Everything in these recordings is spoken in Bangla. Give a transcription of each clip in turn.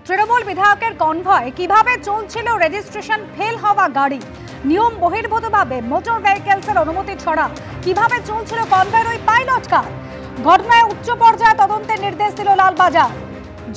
তৃণমূল বিধায়কের কনভয় কিভাবে চলছিল রেজিস্ট্রেশন ফেল হওয়া গাড়ি, নিয়ম বহির্ভূতভাবে মোটর ভেহিকলসের অনুমতি ছড়া কিভাবে চলছিল কনভয়ের ওই পাইলট কার। ঘটনায় উচ্চ পর্যায়ে তদন্তের নির্দেশ দিল লালবাজার।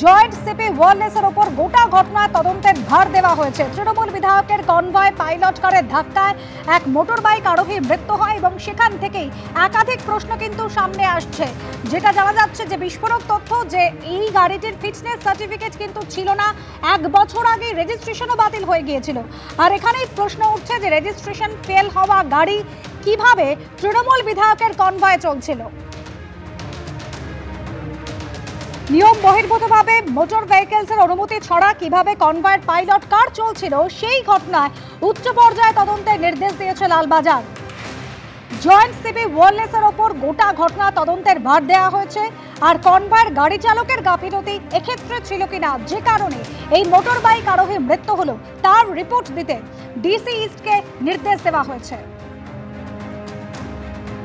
জয়েন্ট সিপি ওয়ারলেসের ওপর গোটা ঘটনায় তদন্তের ভার দেওয়া হয়েছে। তৃণমূল বিধায়কের কনভয় পাইলট কারের ধাক্কায় এক মোটর বাইক আরোহীর মৃত্যু হয় এবং সেখান থেকেই একাধিক প্রশ্ন কিন্তু সামনে আসছে। যেটা জানা যাচ্ছে যে বিস্ফোরক তথ্য যে এই গাড়িটির ফিটনেস সার্টিফিকেট কিন্তু ছিল না, 1 বছর আগে রেজিস্ট্রেশনও বাতিল হয়ে গিয়েছিল। আর এখানেই প্রশ্ন উঠছে যে রেজিস্ট্রেশন ফেল হওয়া গাড়ি কিভাবে তৃণমূল বিধায়কের কনভয় চলছিল। নিয়ম বহির্ভূতভাবে মোটর ভেহিকলসের অনুমতি ছড়া কিভাবে কনভয়ের পাইলট কার চলছিল সেই ঘটনায় উচ্চ পর্যায়ে তদন্তের নির্দেশ দিয়েছে লালবাজার। জয়েন্ট সিপি ওয়ারলেসের ওপর গোটা ঘটনা তদন্তের ভার দেওয়া হয়েছে। আর কনভয়ের গাড়ি চালকের গাফিলতি এক্ষেত্রে ছিল কিনা, যে কারণে এই মোটর বাইক আরোহীর মৃত্যু হলো, তার রিপোর্ট দিতে ডিসি ইস্টকে নির্দেশ দেওয়া হয়েছে।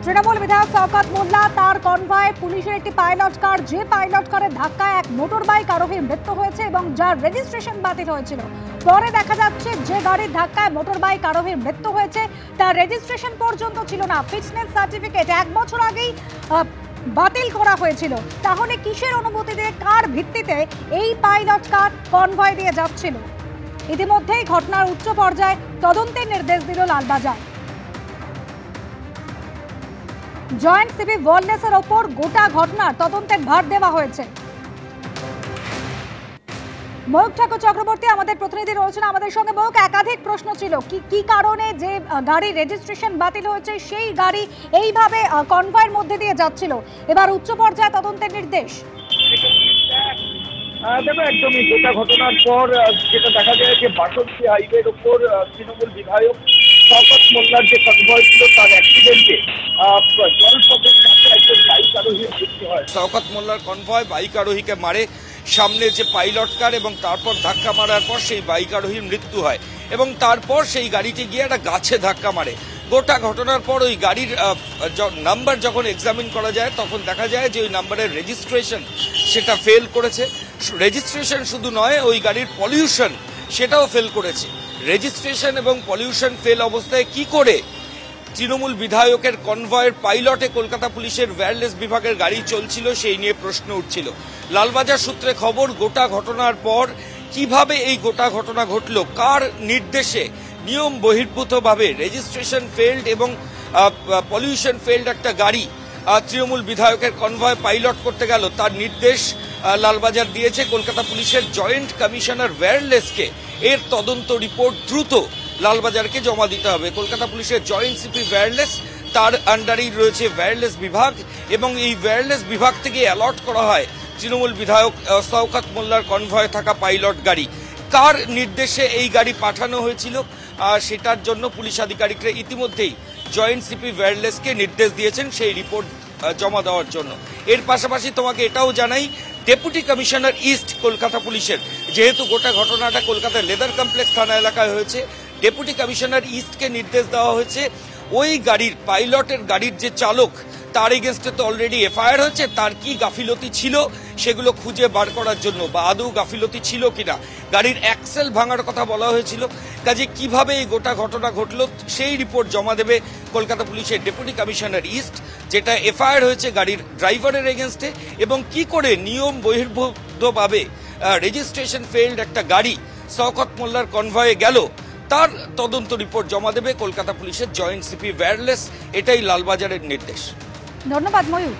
তৃণমূল বিধায়ক শওকত মোল্লা তার কনভয়ে পুলিশের একটি পাইলট কার, যে পাইলট কারের ধাক্কায় এক মোটর বাইক আরোহীর মৃত্যু হয়েছে এবং যার রেজিস্ট্রেশন বাতিল হয়েছিল। পরে দেখা যাচ্ছে যে গাড়ির ধাক্কায় মোটর বাইক আরোহীর মৃত্যু হয়েছে তার রেজিস্ট্রেশন পর্যন্ত ছিল না, ফিটনেস সার্টিফিকেট 1 বছর আগেই বাতিল করা হয়েছিল। তাহলে কিসের অনুমতি দিয়ে, কার ভিত্তিতে এই পাইলট কার কনভয় দিয়ে যাচ্ছিল? ইতিমধ্যেই ঘটনার উচ্চ পর্যায়ে তদন্তের নির্দেশ দিল লালবাজার। জয়েন্ট সিপি ওয়ারলেসের ওপর গোটা ঘটনার তদন্তের ভার দেওয়া হয়েছে। ময়ূক ঠাকুর চক্রবর্তী আমাদের প্রতিনিধি রয়েছেন আমাদের সঙ্গে। ময়ূক, একাধিক প্রশ্ন ছিল, কি কারণে যে গাড়ির রেজিস্ট্রেশন বাতিল হয়েছে সেই গাড়ি এইভাবে কনভয়ের মধ্যে দিয়ে যাচ্ছিল, এবার উচ্চ পর্যায়ে তদন্তের নির্দেশ। দেখো, একদমই গোটা ঘটনার পর যেটা দেখা যায় যে বাসন্তী হাইওয়ের ওপর তৃণমূল বিধায়ক শওকত মোল্লার যে কনভয় ছিল তার অ্যাক্সিডেন্টে জলপথের কাছে একজন বাইক আরোহীর মৃত্যু হয়। শওকত মোল্লার কনভয় বাইক আরোহীকে মারে, সামনে যে পাইলট কার, এবং তারপর ধাক্কা মারার পর সেই বাইক আরোহীর মৃত্যু হয় এবং তারপর সেই গাড়িটি গিয়ে একটা গাছে ধাক্কা মারে। গোটা ঘটনার পর ওই গাড়ির নাম্বার যখন এক্সামিন করা যায় তখন দেখা যায় যে ওই নাম্বারের রেজিস্ট্রেশন সেটা ফেল করেছে। রেজিস্ট্রেশন শুধু নয়, ওই গাড়ির পলিউশন সেটাও ফেল করেছে। রেজিস্ট্রেশন এবং পলিউশন ফেল অবস্থায় কি করে তৃণমূল বিধায়কের কনভয়ের পাইলটে কলকাতা পুলিশের ওয়্যারলেস বিভাগের গাড়ি চলছিল সেই নিয়ে প্রশ্ন উঠছিল। লালবাজার সূত্রে খবর, গোটা ঘটনার পর কিভাবে এই গোটা ঘটনা ঘটল, কার নির্দেশে নিয়ম বহির্ভূতভাবে রেজিস্ট্রেশন ফেল্ড এবং পলিউশন ফেল্ড একটা গাড়ি তৃণমূল বিধায়কের কনভয় পাইলট করতে গেল, তার নির্দেশ লালবাজার দিয়েছে কলকাতা পুলিশের জয়েন্ট কমিশনার ওয়্যারলেসকে। এর তদন্ত রিপোর্ট দ্রুত লালবাজারকে জমা দিতে হবে। কলকাতা পুলিশের জয়েন্ট সিপি ওয়্যারলেস, তার আন্ডারেই রয়েছে ওয়্যারলেস বিভাগ এবং এই ওয়্যারলেস বিভাগ থেকে অ্যালট করা হয় তৃণমূল বিধায়ক শওকত মোল্লার কনভয়ে থাকা পাইলট গাড়ি। কার নির্দেশে এই গাড়ি পাঠানো হয়েছিল সেটার জন্য পুলিশ আধিকারিকরা ইতিমধ্যেই জয়েন্ট সিপি ওয়্যারলেসকে নির্দেশ দিয়েছেন সেই রিপোর্ট জমা দেওয়ার জন্য। এর পাশাপাশি তোমাকে এটাও জানাই, ডেপুটি কমিশনার ইস্ট কলকাতা পুলিশের, যেহেতু গোটা ঘটনাটা কলকাতার লেদার কমপ্লেক্স থানা এলাকায় হয়েছে, ডেপুটি কমিশনার ইস্টকে নির্দেশ দেওয়া হয়েছে ওই গাড়ির পাইলটের গাড়ির যে চালক তার এগেনস্টে তো অলরেডি এফআইআর হয়েছে, তার কি গাফিলতি ছিল সেগুলো খুঁজে বার করার জন্য, বা আদৌ গাফিলতি ছিল কিনা। গাড়ির অ্যাক্সেল ভাঙার কথা বলা হয়েছিল, কাজে কিভাবে এই গোটা ঘটনা ঘটলো সেই রিপোর্ট জমা দেবে কলকাতা পুলিশের ডেপুটি কমিশনার ইস্ট, যেটা এফআইআর হয়েছে গাড়ির ড্রাইভারের এগেনস্টে, এবং কি করে নিয়ম বহির্ভূতভাবে রেজিস্ট্রেশন ফেল্ড একটা গাড়ি শওকত মোল্লার কনভয়ে গেল তার তদন্ত রিপোর্ট জমা দেবে কলকাতা পুলিশের জয়েন্ট সিপি ওয়্যারলেস। এটাই লালবাজারের নির্দেশ। ধন্যবাদ ময়ূক।